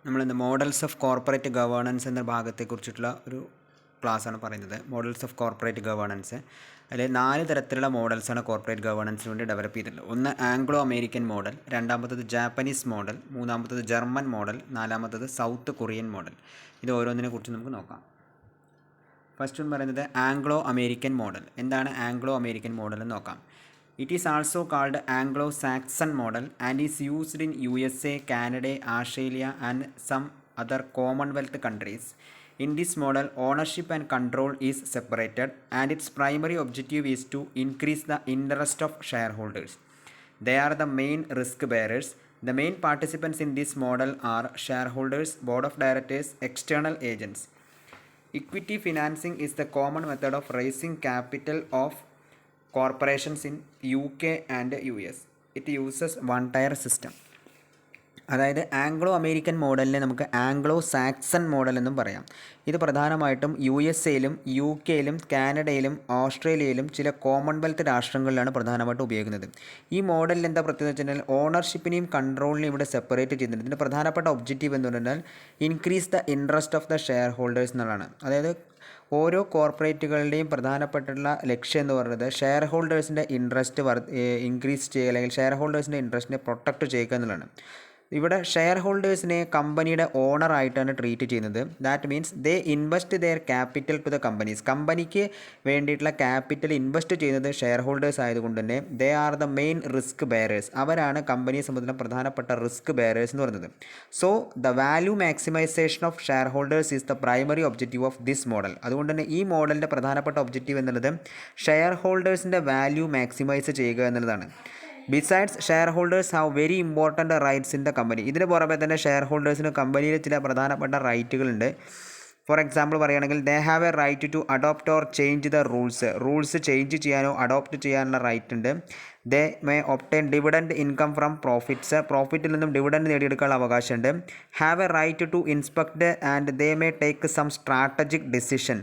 നമ്മളിന്ന് models of corporate governance എന്ന ഭാഗത്തെക്കുറിച്ചിട്ടുള്ള ഒരു ക്ലാസ്സാണ് പറയുന്നത്. Models of corporate governance. അതിൽ 4 തരത്തിലുള്ള മോഡൽസാണ് കോർപ്പറേറ്റ് ഗവേണൻസിന് വേണ്ടി ഡെവലപ്പ് ചെയ്തിട്ടുള്ളത്. ഒന്ന് ആംഗ്ലോ അമേരിക്കൻ മോഡൽ, രണ്ടാമത്തത് ജാപ്പനീസ് മോഡൽ, മൂന്നാമത്തത് ജർമ്മൻ മോഡൽ, നാലാമത്തത് സൗത്ത് കൊറിയൻ മോഡൽ. ഇത് ഓരോന്നിനെ കുറിച്ച് നമുക്ക് നോക്കാം. ഫസ്റ്റ് ഒന്ന് പറയുന്നത് ആംഗ്ലോ അമേരിക്കൻ മോഡൽ. എന്താണ് ആംഗ്ലോ അമേരിക്കൻ മോഡൽ എന്ന് നോക്കാം. It is also called Anglo-Saxon model and is used in USA, Canada, Australia and some other Commonwealth countries. In this model, ownership and control is separated and its primary objective is to increase the interest of shareholders. They are the main risk bearers. The main participants in this model are shareholders, board of directors, external agents. Equity financing is the common method of raising capital of corporations in UK and US. It uses one-tier system. അതായത് Anglo American മോഡലിനെ നമുക്ക് Anglo Saxon model എന്നും പറയാം. ഇത് പ്രധാനമായിട്ടും USA-യിലും UK-യിലും കാനഡയിലും ഓസ്ട്രേലിയയിലും ചില Commonwealth രാഷ്ട്രങ്ങളിലാണ് പ്രധാനമായിട്ടും ഉപയോഗിക്കുന്നത്. ഈ മോഡലിൽ എന്താ പ്രത്യേകത വെച്ച് കഴിഞ്ഞാൽ ഓണർഷിപ്പിനെയും കൺട്രോളിനെയും ഇവിടെ സെപ്പറേറ്റ് ചെയ്യുന്നുണ്ട്. ഇതിൻ്റെ പ്രധാനപ്പെട്ട ഒബ്ജക്റ്റീവ് എന്ന് പറഞ്ഞാൽ increase the interest of the share holders എന്നുള്ളതാണ്. അതായത് ഓരോ കോർപ്പറേറ്റുകളുടെയും പ്രധാനപ്പെട്ടുള്ള ലക്ഷ്യം എന്ന് പറയുന്നത് ഷെയർ ഹോൾഡേഴ്സിൻ്റെ ഇൻട്രസ്റ്റ് ഇൻക്രീസ് ചെയ്യുക അല്ലെങ്കിൽ ഷെയർ ഹോൾഡേഴ്സിൻ്റെ ഇൻട്രസ്റ്റിനെ പ്രൊട്ടക്റ്റ് ചെയ്യുക എന്നുള്ളതാണ്. ഇവിടെ ഷെയർ ഹോൾഡേഴ്സിനെ കമ്പനിയുടെ ഓണറായിട്ടാണ് ട്രീറ്റ് ചെയ്യുന്നത്. That means they invest their capital to the companies. കമ്പനിക്ക് വേണ്ടിയിട്ടുള്ള ക്യാപിറ്റൽ ഇൻവെസ്റ്റ് ചെയ്യുന്നത് ഷെയർ ഹോൾഡേഴ്സ് ആയതുകൊണ്ട് തന്നെ they are the main risk bearers. അവരാണ് കമ്പനിയെ സംബന്ധിച്ച പ്രധാനപ്പെട്ട റിസ്ക് ബെയറേഴ്സ് എന്ന് പറയുന്നത്. So the value maximisation of shareholders is the primary objective of this model. അതുകൊണ്ട് തന്നെ ഈ മോഡലിൻ്റെ പ്രധാനപ്പെട്ട ഒബ്ജക്റ്റീവ് എന്നുള്ളത് ഷെയർ ഹോൾഡേഴ്സിൻ്റെ വാല്യൂ മാക്സിമൈസ് ചെയ്യുക എന്നുള്ളതാണ്. Besides share holders have very important rights in the company. ഇതിന് പുറമെ തന്നെ ഷെയർ ഹോൾഡേഴ്സിന് കമ്പനിയിൽ ചില പ്രധാനപ്പെട്ട റൈറ്റുകളുണ്ട്. ഫോർ എക്സാമ്പിൾ പറയുകയാണെങ്കിൽ they have a right to adopt or change the rules change ചെയ്യാനോ അഡോപ്റ്റ് ചെയ്യാനുള്ള റൈറ്റ് ഉണ്ട്. They may obtain dividend income from പ്രോഫിറ്റിൽ നിന്നും ഡിവിഡൻഡ് നേടിയെടുക്കാനുള്ള അവകാശമുണ്ട്. Have a right to inspect and they may take some strategic decision.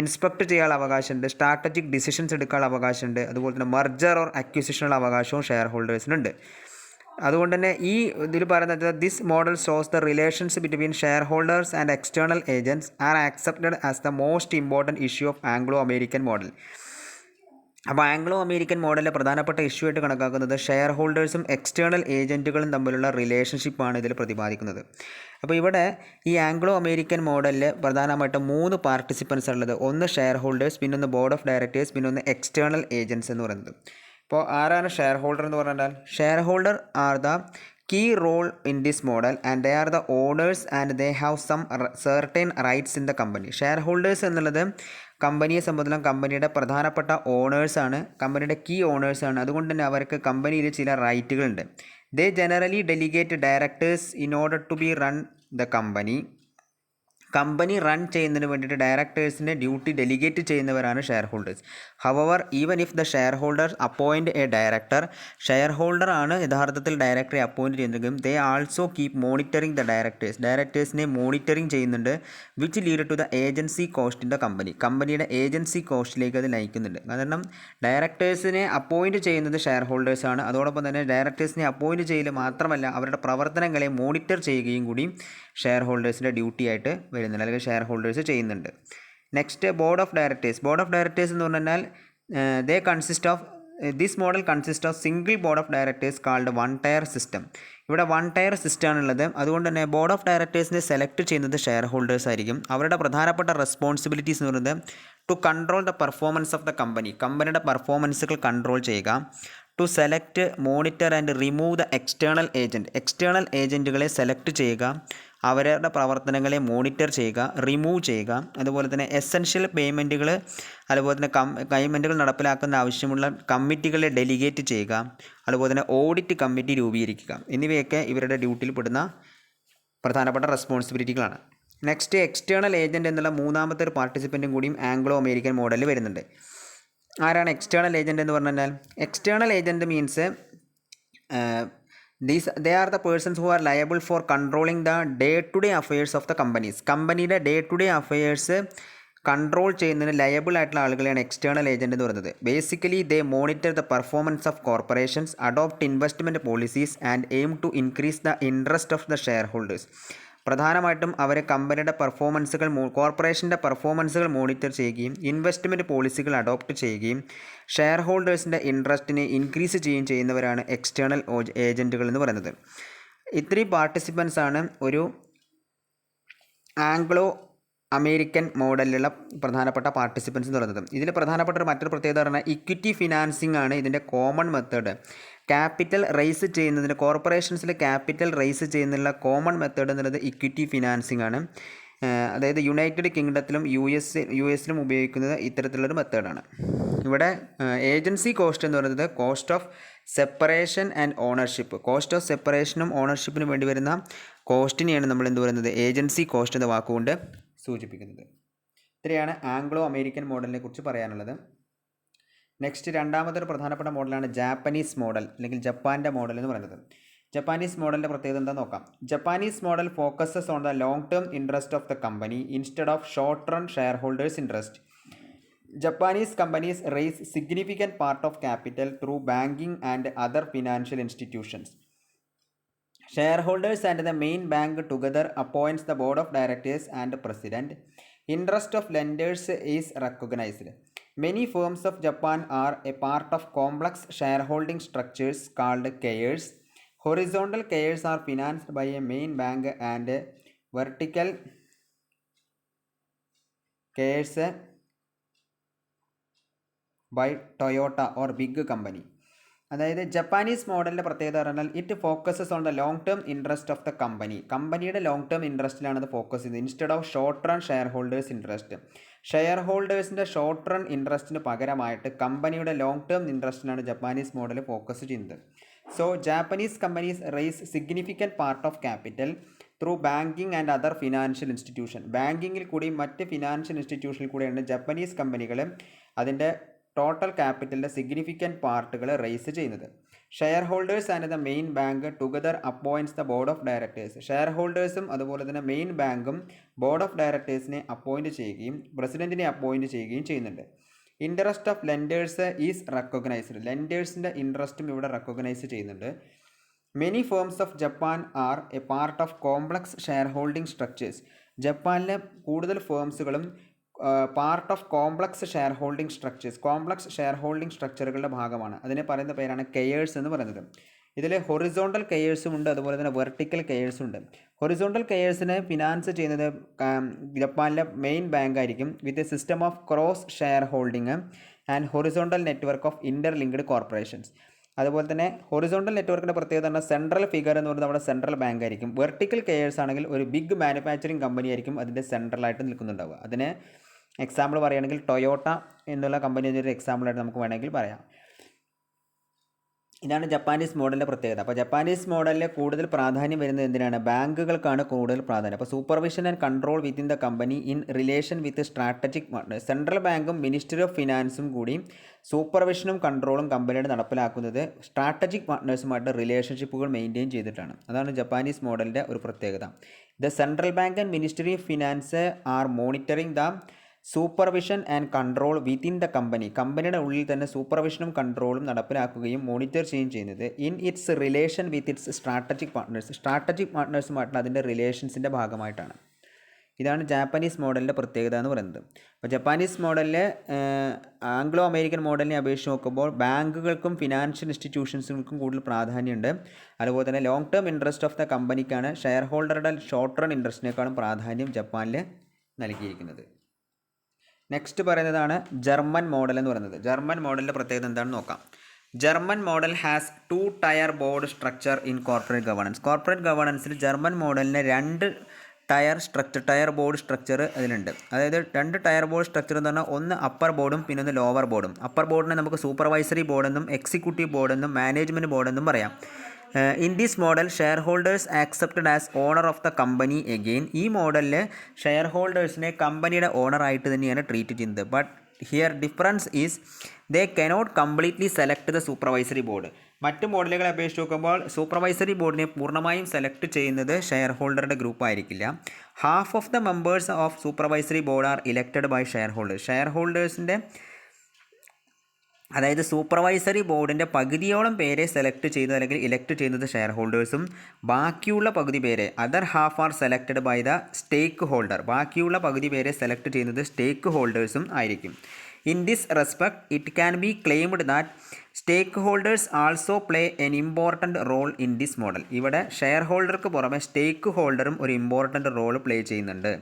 Inspect ചെയ്യാനുള്ള അവകാശമുണ്ട്, strategic decisions എടുക്കാനുള്ള അവകാശമുണ്ട്. അതുപോലെ തന്നെ മർജർ ഓർ അക്വിസിഷനുള്ള അവകാശവും ഷെയർ ഹോൾഡേഴ്സിനുണ്ട്. അതുകൊണ്ട് തന്നെ ഈ ഇതിൽ പറയുന്നത് this model shows the relations between share holders and external agents R accepted as the most important issue of Anglo American model. അപ്പോൾ ആംഗ്ലോ അമേരിക്കൻ മോഡലിലെ പ്രധാനപ്പെട്ട ഇഷ്യൂ ആയിട്ട് കണക്കാക്കുന്നത് ഷെയർ ഹോൾഡേഴ്സും എക്സ്റ്റേണൽ ഏജൻറ്റുകളും തമ്മിലുള്ള റിലേഷൻഷിപ്പാണ് ഇതിൽ പ്രതിപാദിക്കുന്നത്. അപ്പോൾ ഇവിടെ ഈ ആംഗ്ലോ അമേരിക്കൻ മോഡലിൽ പ്രധാനമായിട്ടും 3 പാർട്ടിസിപ്പൻസ് ഉള്ളത്. ഒന്ന് ഷെയർ ഹോൾഡേഴ്സ്, പിന്നൊന്ന് ബോർഡ് ഓഫ് ഡയറക്ടേഴ്സ്, പിന്നൊന്ന് എക്സ്റ്റേണൽ ഏജൻറ്റ്സ് എന്ന് പറയുന്നത്. ഇപ്പോൾ ആരാണ് ഷെയർ ഹോൾഡർ എന്ന് പറഞ്ഞാൽ share holder are the key role in this model and they are the owners and they have some certain rights in the company. Share holders എന്നുള്ളത് കമ്പനിയെ സംബന്ധിച്ചും കമ്പനിയുടെ പ്രധാനപ്പെട്ട ഓണേഴ്സാണ്, കമ്പനിയുടെ കീ ഓണേഴ്സാണ്. അതുകൊണ്ട് തന്നെ അവർക്ക് കമ്പനിയിൽ ചില റൈറ്റുകളുണ്ട്. They generally delegate directors in order to be run the company. Company run ചെയ്യുന്നതിന് വേണ്ടിയിട്ട് ഡയറക്ടേഴ്സിൻ്റെ ഡ്യൂട്ടി ഡെലിഗേറ്റ് ചെയ്യുന്നവരാണ് shareholders. However even if the shareholder appoint a director, shareholder ആണ് യഥാർത്ഥത്തിൽ ഡയറക്ടറെ അപ്പോയിൻറ്റ് ചെയ്യുന്നതെങ്കിലും they also keep monitoring the ഡയറക്ടേഴ്സിനെ monitoring ചെയ്യുന്നുണ്ട്. Which lead to the agency cost in the കമ്പനിയുടെ ഏജൻസി കോസ്റ്റിലേക്ക് അത് നയിക്കുന്നുണ്ട്. കാരണം ഡയറക്ടേഴ്സിനെ അപ്പോയിൻറ്റ് ചെയ്യുന്നത് ഷെയർ ഹോൾഡേഴ്സാണ്. അതോടൊപ്പം തന്നെ ഡയറക്ടേഴ്സിനെ അപ്പോയിൻറ്റ് ചെയ്യൽ മാത്രമല്ല അവരുടെ പ്രവർത്തനങ്ങളെ മോണിറ്റർ ചെയ്യുകയും കൂടി ഷെയർ ഹോൾഡേഴ്സിൻ്റെ ഡ്യൂട്ടി ആയിട്ട് വരുന്നുണ്ട്, അല്ലെങ്കിൽ ഷെയർ ഹോൾഡേഴ്സ് ചെയ്യുന്നുണ്ട്. നെക്സ്റ്റ് ബോർഡ് ഓഫ് ഡയറക്ടേഴ്സ് എന്ന് പറഞ്ഞാൽ they consist of this model consist of single board of directors called one tier system. ഇവിടെ വൺ ടയർ സിസ്റ്റം ആണുള്ളത്. അതുകൊണ്ട് തന്നെ ബോർഡ് ഓഫ് ഡയറക്ടേഴ്സിനെ സെലക്ട് ചെയ്യുന്നത് ഷെയർ ഹോൾഡേഴ്സ് ആയിരിക്കും. അവരുടെ പ്രധാനപ്പെട്ട റെസ്പോൺസിബിലിറ്റീസ് എന്ന് പറയുന്നത് to control the performance of the കമ്പനിയുടെ പെർഫോമൻസുകൾ കൺട്രോൾ ചെയ്യുക. To select, monitor and remove the external ഏജൻറ്റുകളെ സെലക്ട് ചെയ്യുക, അവരുടെ പ്രവർത്തനങ്ങളെ മോണിറ്റർ ചെയ്യുക, റിമൂവ് ചെയ്യുക. അതുപോലെ തന്നെ എസെൻഷ്യൽ പേയ്മെൻറ്റുകൾ, അതുപോലെ തന്നെ പേയ്മെൻറ്റുകൾ നടപ്പിലാക്കുന്ന ആവശ്യമുള്ള കമ്മിറ്റികളെ ഡെലിഗേറ്റ് ചെയ്യുക, അതുപോലെ തന്നെ ഓഡിറ്റ് കമ്മിറ്റി രൂപീകരിക്കുക എന്നിവയൊക്കെ ഇവരുടെ ഡ്യൂട്ടിയിൽ പെടുന്ന പ്രധാനപ്പെട്ട റെസ്പോൺസിബിലിറ്റികളാണ്. നെക്സ്റ്റ് എക്സ്റ്റേണൽ ഏജൻറ്റ് എന്നുള്ള മൂന്നാമത്തെ ഒരു പാർട്ടിസിപ്പൻറ്റും കൂടിയും ആംഗ്ലോ അമേരിക്കൻ മോഡലിൽ വരുന്നുണ്ട്. ആരാണ് എക്സ്റ്റേണൽ ഏജൻറ്റ് എന്ന് പറഞ്ഞാൽ external agent means they are the persons who are liable for controlling the day-to-day affairs of the companies. കമ്പനിയുടെ day-to-day affairs കൺട്രോൾ ചെയ്യുന്നതിന് ലയബിൾ ആയിട്ടുള്ള ആളുകളെയാണ് എക്സ്റ്റേണൽ ഏജൻറ്റ് എന്ന് പറയുന്നത്. Basically they monitor the performance of corporations, adopt investment policies and aim to increase the interest of the share holders. പ്രധാനമായിട്ടും അവർ കമ്പനിയുടെ കോർപ്പറേഷൻ്റെ പെർഫോമൻസുകൾ മോണിറ്റർ ചെയ്യുകയും ഇൻവെസ്റ്റ്മെൻറ്റ് പോളിസികൾ അഡോപ്റ്റ് ചെയ്യുകയും ഷെയർ ഹോൾഡേഴ്സിൻ്റെ ഇൻട്രസ്റ്റിനെ ഇൻക്രീസ് ചെയ്യുകയും ചെയ്യുന്നവരാണ് എക്സ്റ്റേണൽ ഏജൻറ്റുകൾ എന്ന് പറയുന്നത്. ഇത്രയും പാർട്ടിസിപ്പൻസാണ് ഒരു ആംഗ്ലോ അമേരിക്കൻ മോഡലിലുള്ള പ്രധാനപ്പെട്ട പാർട്ടിസിപ്പൻസ് എന്ന് പറയുന്നത്. ഇതിൽ പ്രധാനപ്പെട്ട മറ്റൊരു പ്രത്യേകത പറഞ്ഞാൽ ഇക്വിറ്റി ഫിനാൻസിങ് ആണ് ഇതിൻ്റെ കോമൺ മെത്തേഡ്. ക്യാപിറ്റൽ റൈസ് ചെയ്യുന്നതിന് കോർപ്പറേഷൻസിൽ ക്യാപിറ്റൽ റൈസ് ചെയ്യുന്നതിനുള്ള കോമൺ മെത്തേഡ് എന്നുള്ളത് ഇക്വിറ്റി ഫിനാൻസിങ് ആണ്. അതായത് യുണൈറ്റഡ് കിങ്ഡത്തിലും യു എസിലും ഉപയോഗിക്കുന്നത് ഇത്തരത്തിലുള്ളൊരു മെത്തേഡാണ്. ഇവിടെ ഏജൻസി കോസ്റ്റ് എന്ന് പറയുന്നത് cost of separation and ownership. Cost of സെപ്പറേഷനും ഓണർഷിപ്പിനും വേണ്ടി വരുന്ന കോസ്റ്റിനെയാണ് നമ്മൾ എന്ത് പറയുന്നത് ഏജൻസി കോസ്റ്റ് എന്ന വാക്കുകൊണ്ട് സൂചിപ്പിക്കുന്നത്. ഇത്രയാണ് ആംഗ്ലോ അമേരിക്കൻ മോഡലിനെ കുറിച്ച് പറയാനുള്ളത്. നെക്സ്റ്റ് രണ്ടാമതൊരു പ്രധാനപ്പെട്ട മോഡലാണ് ജാപ്പനീസ് മോഡൽ അല്ലെങ്കിൽ ജപ്പാൻ്റെ മോഡൽ എന്ന് പറയുന്നത്. ജപ്പാനീസ് മോഡലിൻ്റെ പ്രത്യേകത എന്താ നോക്കാം. Japanese model focuses on the long term interest of the company instead of short run shareholders interest. Japanese companies raise significant part of capital through banking and other financial institutions. Shareholders and the main bank together appoints the board of directors and president. Interest of lenders is recognized. Many firms of Japan are a part of complex shareholding structures called keiers. Horizontal keiers are financed by a main bank and vertical keiers by Toyota or big company. അതായത് Japanese മോഡലിൻ്റെ പ്രത്യേകത പറഞ്ഞാൽ it focuses on the long term interest of the company. കമ്പനിയുടെ long term ഇൻട്രസ്റ്റിലാണ് അത് focus ചെയ്യുന്നത് instead of short run shareholders interest. Share ഹോൾഡേഴ്സിൻ്റെ short run ഇൻട്രസ്റ്റിന് പകരമായിട്ട് കമ്പനിയുടെ ലോങ് ടേം ഇൻട്രസ്റ്റിലാണ് ജപ്പാനീസ് മോഡൽ ഫോക്കസ് ചെയ്യുന്നത്. So Japanese companies raise significant part of capital through banking and other financial institution. ബാങ്കിങ്ങിൽ കൂടിയും മറ്റ് ഫിനാൻഷ്യൽ ഇൻസ്റ്റിറ്റ്യൂഷനിൽ കൂടിയാണ് ജപ്പനീസ് കമ്പനികൾ അതിൻ്റെ ടോട്ടൽ ക്യാപിറ്റലിൻ്റെ സിഗ്നിഫിക്കൻറ്റ് പാർട്ടുകൾ റേസ് ചെയ്യുന്നത്. Shareholders and the main bank together appoints the board of directors. Share ഹോൾഡേഴ്സും അതുപോലെ തന്നെ മെയിൻ ബാങ്കും ബോർഡ് ഓഫ് ഡയറക്ടേഴ്സിനെ അപ്പോയിൻറ്റ് ചെയ്യുകയും പ്രസിഡൻറ്റിനെ അപ്പോയിൻറ്റ് ചെയ്യുകയും ചെയ്യുന്നുണ്ട്. Interest of lenders is recognized. ലെൻഡേഴ്സിൻ്റെ ഇൻട്രസ്റ്റും ഇവിടെ റെക്കഗ്നൈസ് ചെയ്യുന്നുണ്ട്. Many firms of Japan are a part of complex share holding structures. ജപ്പാനിലെ കൂടുതൽ ഫേംസുകളും part of complex share holding structures complex share holding സ്ട്രക്ചറുകളുടെ ഭാഗമാണ്. അതിനെ പറയുന്ന പേരാണ് കെയേഴ്സ് എന്ന് പറയുന്നത്. ഇതിൽ ഹൊറിസോണ്ടൽ കെയേഴ്സും ഉണ്ട്, അതുപോലെ തന്നെ വെർട്ടിക്കൽ കെയേഴ്സും ഉണ്ട്. ഹൊറിസോണ്ടൽ കെയേഴ്സിനെ ഫിനാൻസ് ചെയ്യുന്നത് ജപ്പാനിലെ മെയിൻ ബാങ്ക് ആയിരിക്കും with a system of cross share holding and horizontal network of interlinked corporations. അതുപോലെ തന്നെ ഹൊറിസോണ്ടൽ നെറ്റ്വർക്കിൻ്റെ പ്രത്യേകത പറഞ്ഞാൽ സെൻട്രൽ ഫിഗർ എന്ന് പറയുന്നത് അവിടെ സെൻട്രൽ ബാങ്ക് ആയിരിക്കും. വെർട്ടിക്കൽ കെയേഴ്സ് ആണെങ്കിൽ ഒരു ബിഗ് മാനുഫാക്ചറിങ് കമ്പനി ആയിരിക്കും അതിൻ്റെ സെൻട്രലായിട്ട് നിൽക്കുന്നുണ്ടാവുക. അതിന് എക്സാമ്പിൾ പറയുകയാണെങ്കിൽ ടൊയോട്ട എന്നുള്ള കമ്പനി ഒരു എക്സാമ്പിളായിട്ട് നമുക്ക് വേണമെങ്കിൽ പറയാം. ഇതാണ് ജപ്പാനീസ് മോഡലിൻ്റെ പ്രത്യേകത. അപ്പോൾ ജപ്പാനീസ് മോഡലിൽ കൂടുതൽ പ്രാധാന്യം വരുന്നത് എന്തിനാണ്? ബാങ്കുകൾക്കാണ് കൂടുതൽ പ്രാധാന്യം. അപ്പോൾ supervision and control within the company in relation with strategic partners. Central ബാങ്കും മിനിസ്ട്രി ഓഫ് ഫിനാൻസും കൂടി സൂപ്പർവിഷനും കൺട്രോളും കമ്പനിയുടെ നടപ്പിലാക്കുന്നത് സ്ട്രാറ്റജിക് പാർട്ട്നേഴ്സുമായിട്ട് റിലേഷൻഷിപ്പുകൾ മെയിൻറ്റെയിൻ ചെയ്തിട്ടാണ്. അതാണ് ജപ്പാനീസ് മോഡലിൻ്റെ ഒരു പ്രത്യേകത. The central bank and ministry of finance are monitoring the supervision and control within the company. കമ്പനിയുടെ ഉള്ളിൽ തന്നെ സൂപ്പർവിഷനും കൺട്രോളും നടപ്പിലാക്കുകയും മോണിറ്റർ ചെയ്യുകയും ചെയ്യുന്നത് in its relation with its strategic partners. Strategic പാർട്ട്നേഴ്സുമായിട്ടുള്ള അതിൻ്റെ റിലേഷൻസിൻ്റെ ഭാഗമായിട്ടാണ്. ഇതാണ് ജാപ്പനീസ് മോഡലിൻ്റെ പ്രത്യേകത എന്ന് പറയുന്നത്. അപ്പോൾ ജപ്പാനീസ് മോഡലിൽ ആംഗ്ലോ അമേരിക്കൻ മോഡലിനെ അപേക്ഷിച്ച് നോക്കുമ്പോൾ ബാങ്കുകൾക്കും ഫിനാൻഷ്യൽ ഇൻസ്റ്റിറ്റ്യൂഷൻസുകൾക്കും കൂടുതൽ പ്രാധാന്യമുണ്ട്. അതുപോലെ തന്നെ long term interest of the കമ്പനിക്കാണ് ഷെയർ ഹോൾഡറുടെ ഷോർട്ട് റൺ ഇൻട്രസ്റ്റിനേക്കാളും പ്രാധാന്യം ജപ്പാനിൽ നൽകിയിരിക്കുന്നത്. നെക്സ്റ്റ് പറയുന്നതാണ് ജർമ്മൻ മോഡൽ എന്ന് പറയുന്നത്. ജർമ്മൻ മോഡലിൻ്റെ പ്രത്യേകത എന്താണെന്ന് നോക്കാം. German model has 2 tier board structure in corporate governance. Corporate ഗവേണൻസിൽ ജർമ്മൻ മോഡലിന് 2 ടയർ ബോർഡ് സ്ട്രക്ചർ അതിലുണ്ട്. അതായത് 2 ടയർ ബോർഡ് സ്ട്രക്ചർ എന്ന് പറഞ്ഞാൽ ഒന്ന് അപ്പർ ബോർഡും പിന്നെ ഒന്ന് ലോവർ ബോർഡും. അപ്പർ ബോർഡിനെ നമുക്ക് സൂപ്പർവൈസറി ബോർഡെന്നും എക്സിക്യൂട്ടീവ് ബോർഡെന്നും മാനേജ്മെൻറ്റ് ബോർഡെന്നും പറയാം. In this model shareholders accepted as owner of the company again. ഈ മോഡലിൽ ഷെയർ ഹോൾഡേഴ്സിനെ കമ്പനിയുടെ ഓണറായിട്ട് തന്നെയാണ് ട്രീറ്റ് ചെയ്യുന്നത്. But here difference is they cannot completely select the supervisory board. മറ്റ് മോഡലുകളെ അപേക്ഷിച്ച് നോക്കുമ്പോൾ സൂപ്പർവൈസറി ബോർഡിനെ പൂർണ്ണമായും സെലക്ട് ചെയ്യുന്നത് ഷെയർ ഹോൾഡറുടെ ഗ്രൂപ്പ് ആയിരിക്കില്ല. Half of the members of supervisory board are elected by shareholders. Share ഹോൾഡേഴ്സിൻ്റെ അതായത് സൂപ്പർവൈസറി ബോർഡിൻ്റെ പകുതിയോളം പേരെ സെലക്ട് ചെയ്യുന്നത് അല്ലെങ്കിൽ ഇലക്ട് ചെയ്യുന്നത് ഷെയർ ഹോൾഡേഴ്സും ബാക്കിയുള്ള പകുതി പേരെ other half are selected by the stake holder, ബാക്കിയുള്ള പകുതി പേരെ സെലക്ട് ചെയ്യുന്നത് സ്റ്റേക്ക് ഹോൾഡേഴ്സും ആയിരിക്കും. In this respect it can be claimed that stake holders also play an important role in this model. ഇവിടെ ഷെയർ ഹോൾഡർക്ക് പുറമെ സ്റ്റേക്ക് ഹോൾഡറും ഒരു ഇമ്പോർട്ടൻറ്റ് റോൾ പ്ലേ ചെയ്യുന്നുണ്ട്.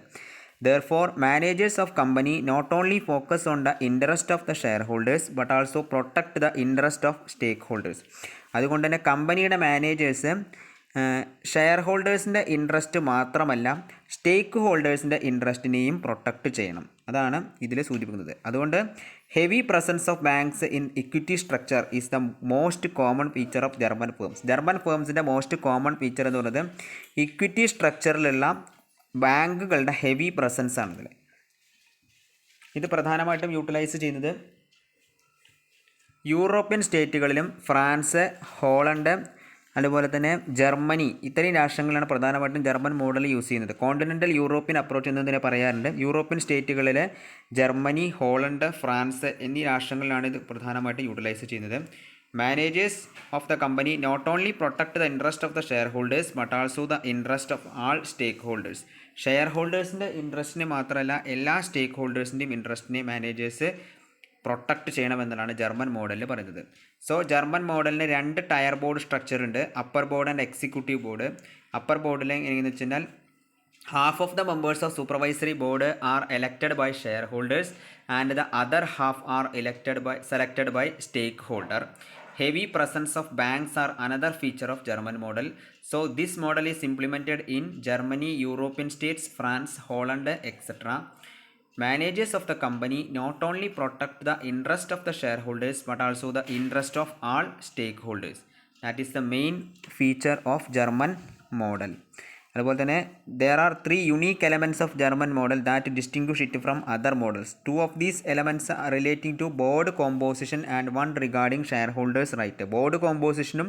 Therefore, managers of company not only focus on the interest of the shareholders but also protect the interest of stakeholders. അതുകൊണ്ട് തന്നെ കമ്പനിയുടെ managers share ഹോൾഡേഴ്സിൻ്റെ ഇൻട്രസ്റ്റ് മാത്രമല്ല സ്റ്റേക്ക് ഹോൾഡേഴ്സിൻ്റെ ഇൻട്രസ്റ്റിനെയും പ്രൊട്ടക്റ്റ് ചെയ്യണം. അതാണ് ഇതിൽ സൂചിപ്പിക്കുന്നത്. അതുകൊണ്ട് heavy presence of banks in equity structure is the most common feature of German firms. German ഫേംസിൻ്റെ മോസ്റ്റ് കോമൺ ഫീച്ചർ എന്ന് പറയുന്നത് ഇക്വിറ്റി സ്ട്രക്ചറിലുള്ള ബാങ്കുകളുടെ ഹെവി പ്രസൻസ് ആണിതിൽ. ഇത് പ്രധാനമായിട്ടും യൂട്ടിലൈസ് ചെയ്യുന്നത് യൂറോപ്യൻ സ്റ്റേറ്റുകളിലും ഫ്രാൻസ്, ഹോളണ്ട്, അതുപോലെ തന്നെ ജർമ്മനി, ഇത്രയും രാഷ്ട്രങ്ങളിലാണ് പ്രധാനമായിട്ടും ജർമ്മൻ മോഡൽ യൂസ് ചെയ്യുന്നത്. കോണ്ടിനെൻ്റൽ യൂറോപ്യൻ അപ്രോച്ച് എന്നതിനെ പറയാറുണ്ട്. യൂറോപ്യൻ സ്റ്റേറ്റുകളിൽ ജർമ്മനി, ഹോളണ്ട്, ഫ്രാൻസ് എന്നീ രാഷ്ട്രങ്ങളിലാണ് ഇത് പ്രധാനമായിട്ടും യൂട്ടിലൈസ് ചെയ്യുന്നത്. Managers of the company not only protect the interest of the shareholders but also the interest of all stakeholders. Share ഹോൾഡേഴ്സിൻ്റെ ഇൻട്രസ്റ്റിനെ മാത്രമല്ല എല്ലാ സ്റ്റേക്ക് ഹോൾഡേഴ്സിൻ്റെയും ഇൻട്രസ്റ്റിനെ മാനേജേഴ്സ് പ്രൊട്ടക്റ്റ് ചെയ്യണമെന്നാണ് ജർമ്മൻ മോഡലിൽ പറയുന്നത്. സോ ജർമ്മൻ മോഡലിന് 2 ടയർ ബോർഡ് സ്ട്രക്ചർ ഉണ്ട്, upper board and executive board. Upper ബോർഡിൽ എങ്ങനെയെന്ന് വെച്ച് കഴിഞ്ഞാൽ half of the members of supervisory board are elected by shareholders and the other half are selected by stakeholder. Heavy presence of banks are another feature of German model. So this model is implemented in Germany, European states, France, Holland, etc. Managers of the company not only protect the interest of the shareholders but also the interest of all stakeholders. That is the main feature of German model. അതുപോലെ തന്നെ there are 3 unique elements of German model that distinguish it from other models. 2 of these elements are relating to board composition and 1 regarding shareholders right. Board കോമ്പോസിഷനും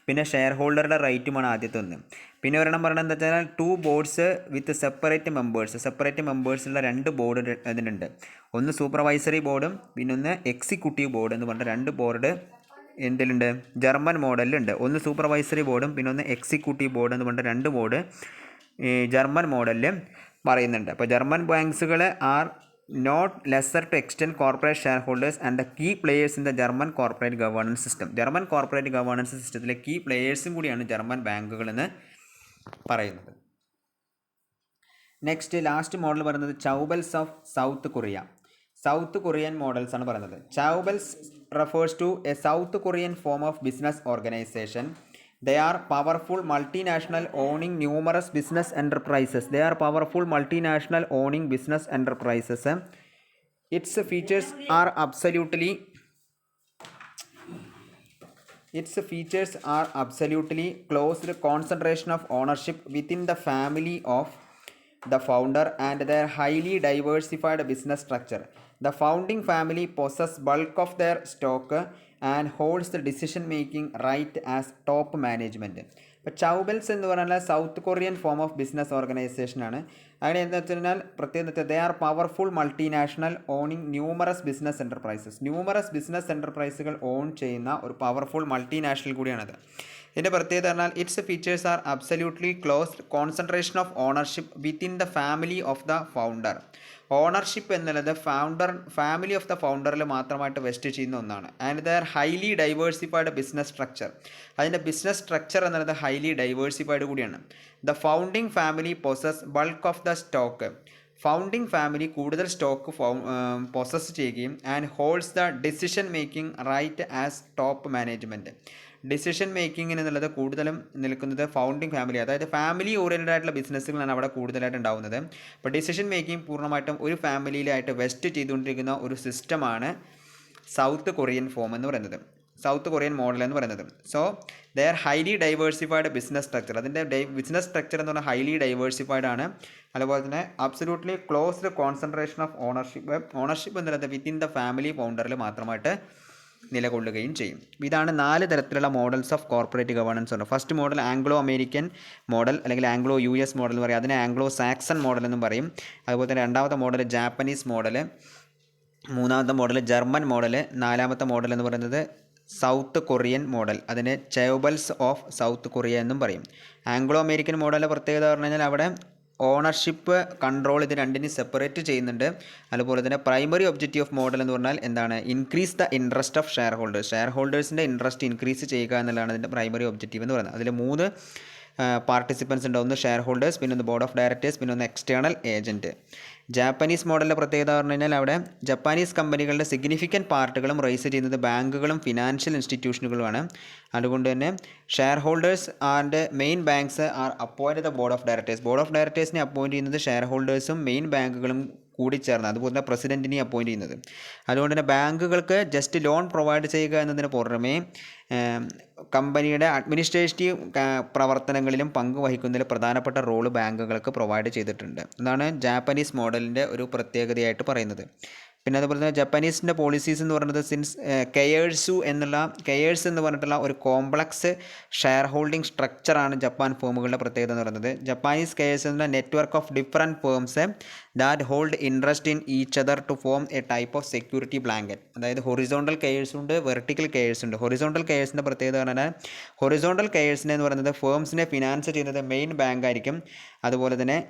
പിന്നെ share ഹോൾഡറുടെ റൈറ്റുമാണ് ആദ്യത്തെ ഒന്ന്. പിന്നെ ഒരെണ്ണം പറയണത് എന്താ വെച്ചാൽ 2 ബോർഡ്സ് വിത്ത് സെപ്പറേറ്റ് മെമ്പേഴ്സുള്ള 2 ബോർഡ് അതിനുണ്ട്. ഒന്ന് സൂപ്പർവൈസറി ബോർഡും പിന്നെ ഒന്ന് എക്സിക്യൂട്ടീവ് ബോർഡ് എന്ന് പറഞ്ഞ 2 ബോർഡ് എന്തിലുണ്ട്, ജർമ്മൻ മോഡലിലുണ്ട്. ഒന്ന് സൂപ്പർവൈസറി ബോർഡും പിന്നെ ഒന്ന് എക്സിക്യൂട്ടീവ് ബോർഡ് എന്ന് പറഞ്ഞ 2 ബോർഡ് ജർമ്മൻ മോഡലിൽ പറയുന്നുണ്ട്. അപ്പോൾ ജർമ്മൻ ബാങ്ക്സുകൾ are not lesser to extend corporate shareholders and the key players in the German corporate governance system. German corporate governance സിസ്റ്റത്തിലെ കീ പ്ലേയേഴ്സും കൂടിയാണ് ജർമ്മൻ ബാങ്കുകളെന്ന് പറയുന്നത്. നെക്സ്റ്റ് ലാസ്റ്റ് മോഡൽ പറയുന്നത് chaebols of South Korea. South Korean models ആണ് പറയുന്നത്. ചൗബൽസ് refers to a South Korean form of business organization. They are powerful multinational owning numerous business enterprises. Its features are absolutely closed concentration of ownership within the family of the founder and their highly diversified business structure. The founding family possesses bulk of their stock and holds the decision making right as top management. ഇപ്പോൾ chaebols എന്ന് പറഞ്ഞാൽ South Korean form of business organization ആണ്. അങ്ങനെ എന്താ വെച്ച് കഴിഞ്ഞാൽ പ്രത്യേകത they are powerful multinational owning numerous business എൻ്റർപ്രൈസുകൾ ഓൺ ചെയ്യുന്ന ഒരു പവർഫുൾ മൾട്ടിനാഷണൽ കൂടിയാണത്. ഇതിൻ്റെ പ്രത്യേകത പറഞ്ഞാൽ its features are absolutely closed concentration of ownership within the family of the founder. Ownership എന്നുള്ളത് ഫാമിലി ഓഫ് ദ ഫൗണ്ടറിൽ മാത്രമായിട്ട് വെസ്റ്റ് ചെയ്യുന്ന ഒന്നാണ്. And their highly diversified business structure. അതിൻ്റെ ബിസിനസ് സ്ട്രക്ചർ എന്നുള്ളത് ഹൈലി ഡൈവേഴ്സിഫൈഡ് കൂടിയാണ്. The founding family possess bulk of the stock. Founding family കൂടുതൽ stock possess ചെയ്യുകയും and holds the decision making right as top management. Decision മേക്കിങ്ങിന് എന്നുള്ളത് കൂടുതലും നിൽക്കുന്നത് founding family, അതായത് ഫാമിലി ഓറിയൻറ്റഡ് ആയിട്ടുള്ള ബിസിനസ്സുകളാണ് അവിടെ കൂടുതലായിട്ട് ഉണ്ടാകുന്നത്. അപ്പോൾ ഡിസിഷൻ മേക്കിംഗ് പൂർണ്ണമായിട്ടും ഒരു ഫാമിലിയിലായിട്ട് വെസ്റ്റ് ചെയ്തുകൊണ്ടിരിക്കുന്ന ഒരു സിസ്റ്റമാണ് സൗത്ത് കൊറിയൻ ഫോം എന്ന് പറയുന്നത്, സൗത്ത് കൊറിയൻ മോഡൽ എന്ന് പറയുന്നത്. So they are highly diversified business structure. അതിൻ്റെ ബിസിനസ് സ്ട്രക്ചർ എന്ന് പറഞ്ഞാൽ ഹൈലി ഡൈവേഴ്സിഫൈഡ് ആണ്. അതുപോലെ തന്നെ absolutely closed concentration of ownership എന്നുള്ളത് വിത്തിൻ ദ ഫാമിലി ഫൗണ്ടറിൽ മാത്രമായിട്ട് നിലകൊള്ളുകയും ചെയ്യും. ഇതാണ് 4 തരത്തിലുള്ള മോഡൽസ് ഓഫ് കോർപ്പറേറ്റ് ഗവേണൻസ് ഉണ്ട്. First model Anglo American model അല്ലെങ്കിൽ ആംഗ്ലോ US മോഡൽ എന്ന് പറയും. അതിനെ ആംഗ്ലോ സാക്സൺ മോഡൽ എന്നും പറയും. അതുപോലെ തന്നെ രണ്ടാമത്തെ മോഡൽ ജാപ്പനീസ് മോഡൽ, മൂന്നാമത്തെ മോഡൽ ജർമ്മൻ മോഡൽ. നാലാമത്തെ മോഡൽ എന്ന് പറയുന്നത് സൗത്ത് കൊറിയൻ മോഡൽ. അതിനെ ചേബൽസ് ഓഫ് സൗത്ത് കൊറിയ എന്നും പറയും. ആംഗ്ലോ അമേരിക്കൻ മോഡലിൻ്റെ പ്രത്യേകത പറഞ്ഞു കഴിഞ്ഞാൽ അവിടെ ഓണർഷിപ്പ് കൺട്രോൾ ഇത് രണ്ടിനും സെപ്പറേറ്റ് ചെയ്യുന്നുണ്ട്. അതുപോലെ തന്നെ പ്രൈമറി ഒബ്ജക്റ്റീവ് ഓഫ് മോഡൽ എന്ന് പറഞ്ഞാൽ എന്താണ്, increase the interest of share ഹോൾഡേഴ്സിൻ്റെ ഇൻട്രസ്റ്റ് ഇൻക്രീസ് ചെയ്യുക എന്നുള്ളതാണ് ഇതിൻ്റെ പ്രൈമറി ഒബ്ജക്റ്റീവ് എന്ന് പറയുന്നത്. അതിൽ 3 പാർട്ടിസിപ്പൻസ് ഉണ്ട്. ഒന്ന് ഷെയർ ഹോൾഡേഴ്സ്, പിന്നെ ഒന്ന് ബോർഡ് ഓഫ് ഡയറക്ടേഴ്സ്, പിന്നെ ഒന്ന് എക്സ്റ്റേണൽ ഏജൻറ്റ്. ജാപ്പനീസ് മോഡലിൻ്റെ പ്രത്യേകത പറഞ്ഞു കഴിഞ്ഞാൽ അവിടെ ജപ്പാനീസ് കമ്പനികളുടെ സിഗ്നിഫിക്കൻറ്റ് പാർട്ടുകളും റൈസ് ചെയ്യുന്നത് ബാങ്കുകളും ഫിനാൻഷ്യൽ ഇൻസ്റ്റിറ്റ്യൂഷനുകളുമാണ്. അതുകൊണ്ട് തന്നെ shareholders and main banks are appoint the board of directors. Board of ഡയറക്ടേഴ്സിനെ അപ്പോയിൻറ്റ് ചെയ്യുന്നത് ഷെയർ ഹോൾഡേഴ്സും മെയിൻ ബാങ്കുകളും കൂടി ചേർന്ന്, അതുപോലെ തന്നെ പ്രസിഡൻറ്റിനെ അപ്പോയിൻറ്റ് ചെയ്യുന്നത്. അതുകൊണ്ട് തന്നെ ബാങ്കുകൾക്ക് ജസ്റ്റ് ലോൺ പ്രൊവൈഡ് ചെയ്യുക എന്നതിന് പുറമേ കമ്പനിയുടെ അഡ്മിനിസ്ട്രേറ്റീവ് പ്രവർത്തനങ്ങളിലും പങ്കുവഹിക്കുന്നതിൽ പ്രധാനപ്പെട്ട റോള് ബാങ്കുകൾക്ക് പ്രൊവൈഡ് ചെയ്തിട്ടുണ്ട്. ഇതാണ് ജാപ്പനീസ് മോഡലിൻ്റെ ഒരു പ്രത്യേകതയായിട്ട് പറയുന്നത്. പിന്നെ അതുപോലെ തന്നെ ജപ്പാനീസിൻ്റെ പോളിസീസ് എന്ന് പറയുന്നത് കെയേഴ്സ് എന്ന് പറഞ്ഞിട്ടുള്ള ഒരു കോംപ്ലക്സ് ഷെയർ ഹോൾഡിംഗ് സ്ട്രക്ചറാണ് ജപ്പാൻ ഫേമുകളുടെ പ്രത്യേകത എന്ന് പറയുന്നത്. ജപ്പാനീസ് കെയേഴ്സ് എന്ന network of different firms that hold interest in each other to form a type of security blanket. അതായത് ഹൊറിസോണ്ടൽ കെയേഴ്സ് ഉണ്ട്, വെർട്ടിക്കൽ കെയേഴ്സ് ഉണ്ട്. ഹൊറിസോണ്ടൽ കെയേഴ്സിൻ്റെ പ്രത്യേകത പറഞ്ഞാൽ ഹൊറിസോണ്ടൽ കെയേഴ്സിനെ എന്ന് പറയുന്നത് ഫേംസിനെ ഫിനാൻസ് ചെയ്യുന്നത് മെയിൻ ബാങ്ക് ആയിരിക്കും, അതുപോലെ തന്നെ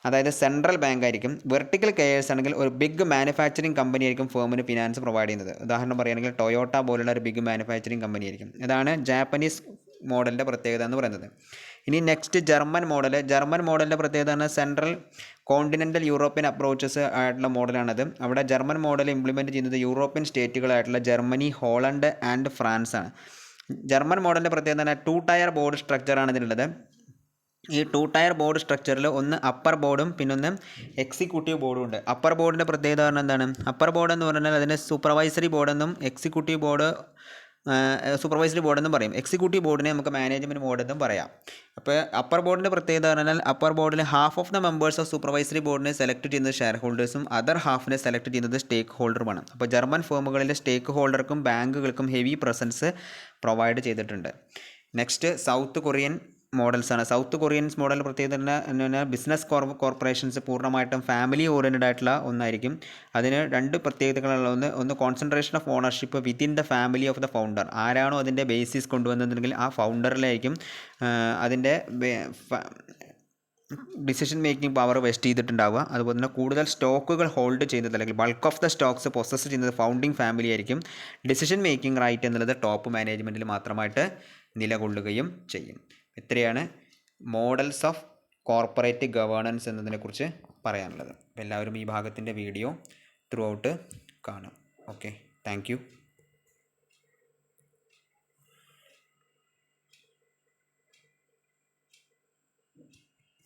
അതായത് സെൻട്രൽ ബാങ്ക് ആയിരിക്കും. വെർട്ടിക്കൽ കെയേഴ്സ് ആണെങ്കിൽ ഒരു ബിഗ് മാനുഫാക്ചറിങ് കമ്പനി ആയിരിക്കും ഫേമിന് ഫിനാൻസ് പ്രൊവൈഡ് ചെയ്യുന്നത്. ഉദാഹരണം പറയുകയാണെങ്കിൽ ടൊയോട്ട പോലുള്ള ഒരു ബിഗ് മാനുഫാക്ചറിങ് കമ്പനി ആയിരിക്കും. ഇതാണ് ജാപ്പനീസ് മോഡലിൻ്റെ പ്രത്യേകത എന്ന് പറയുന്നത്. ഇനി നെക്സ്റ്റ് ജർമ്മൻ മോഡൽ. ജർമ്മൻ മോഡലിൻ്റെ പ്രത്യേകത ആണ് സെൻട്രൽ കോണ്ടിനെൻ്റൽ യൂറോപ്യൻ അപ്രോച്ചസ് ആയിട്ടുള്ള മോഡലാണത്. അവിടെ ജർമ്മൻ മോഡൽ ഇംപ്ലിമെൻറ്റ് ചെയ്യുന്നത് യൂറോപ്യൻ സ്റ്റേറ്റുകളായിട്ടുള്ള ജർമ്മനി, ഹോളണ്ട് ആൻഡ് ഫ്രാൻസ് ആണ്. ജർമ്മൻ മോഡലിൻ്റെ പ്രത്യേകത 2 ടയർ ബോർഡ് സ്ട്രക്ചറാണ് ഇതിനുള്ളത്. ഈ 2 ടയർ ബോർഡ് സ്ട്രക്ചറിൽ ഒന്ന് അപ്പർ ബോർഡും പിന്നൊന്ന് എക്സിക്യൂട്ടീവ് ബോർഡും ഉണ്ട്. അപ്പർ ബോർഡിൻ്റെ പ്രത്യേകത പറഞ്ഞാൽ എന്താണ്, അപ്പർ ബോർഡ് എന്ന് പറഞ്ഞാൽ അതിന് സൂപ്പർവൈസറി ബോർഡെന്നും എക്സിക്യൂട്ടീവ് ബോർഡ് സൂപ്പർവൈസറി ബോർഡെന്നും പറയും. എക്സിക്യൂട്ടീവ് ബോർഡിനെ നമുക്ക് മാനേജ്മെൻറ്റ് ബോർഡെന്നും പറയാം. അപ്പോൾ അപ്പർ ബോർഡിൻ്റെ പ്രത്യേകത പറഞ്ഞാൽ അപ്പർ ബോർഡിൽ half of the members of supervisory ബോർഡിനെ സെലക്ട് ചെയ്യുന്നത് ഷെയർ ഹോൾഡേഴ്സും അതർ ഹാഫിനെ സെലക്ട് ചെയ്യുന്നത് സ്റ്റേക്ക് ഹോൾഡറുമാണ്. അപ്പോൾ ജർമ്മൻ ഫേമുകളിലെ സ്റ്റേക്ക് ഹോൾഡർക്കും ബാങ്കുകൾക്കും ഹെവി പ്രസൻസ് പ്രൊവൈഡ് ചെയ്തിട്ടുണ്ട്. നെക്സ്റ്റ് സൗത്ത് കൊറിയൻ മോഡൽസാണ്. സൗത്ത് കൊറിയൻസ് മോഡൽ പ്രത്യേകത എന്ന് പറഞ്ഞാൽ ബിസിനസ് കോർപ്പറേഷൻസ് പൂർണ്ണമായിട്ടും ഫാമിലി ഓറിയൻറ്റഡ് ആയിട്ടുള്ള ഒന്നായിരിക്കും. അതിന് 2 പ്രത്യേകതകളുള്ള ഒന്ന് concentration of ownership within the family of the founder. ആരാണോ അതിൻ്റെ ബേസിസ് കൊണ്ടുവന്നിട്ടുണ്ടെങ്കിൽ ആ ഫൗണ്ടറിലായിരിക്കും അതിൻ്റെ ഡിസിഷൻ മേക്കിംഗ് പവർ വെസ്റ്റ് ചെയ്തിട്ടുണ്ടാവുക. അതുപോലെ തന്നെ കൂടുതൽ സ്റ്റോക്കുകൾ ഹോൾഡ് ചെയ്യുന്നത് അല്ലെങ്കിൽ bulk of the stocks possess ചെയ്യുന്നത് ഫൗണ്ടിങ് ഫാമിലി ആയിരിക്കും. ഡിസിഷൻ മേക്കിംഗ് റൈറ്റ് എന്നുള്ളത് ടോപ്പ് മാനേജ്മെൻറ്റിൽ മാത്രമായിട്ട് നിലകൊള്ളുകയും ചെയ്യും. ഇത്രയാണ് മോഡൽസ് ഓഫ് കോർപ്പറേറ്റ് ഗവേണൻസ് എന്നതിനെക്കുറിച്ച് പറയാനുള്ളത്. അപ്പോൾ എല്ലാവരും ഈ ഭാഗത്തിൻ്റെ വീഡിയോ ത്രൂ ഔട്ട് കാണും. Okay, thank you.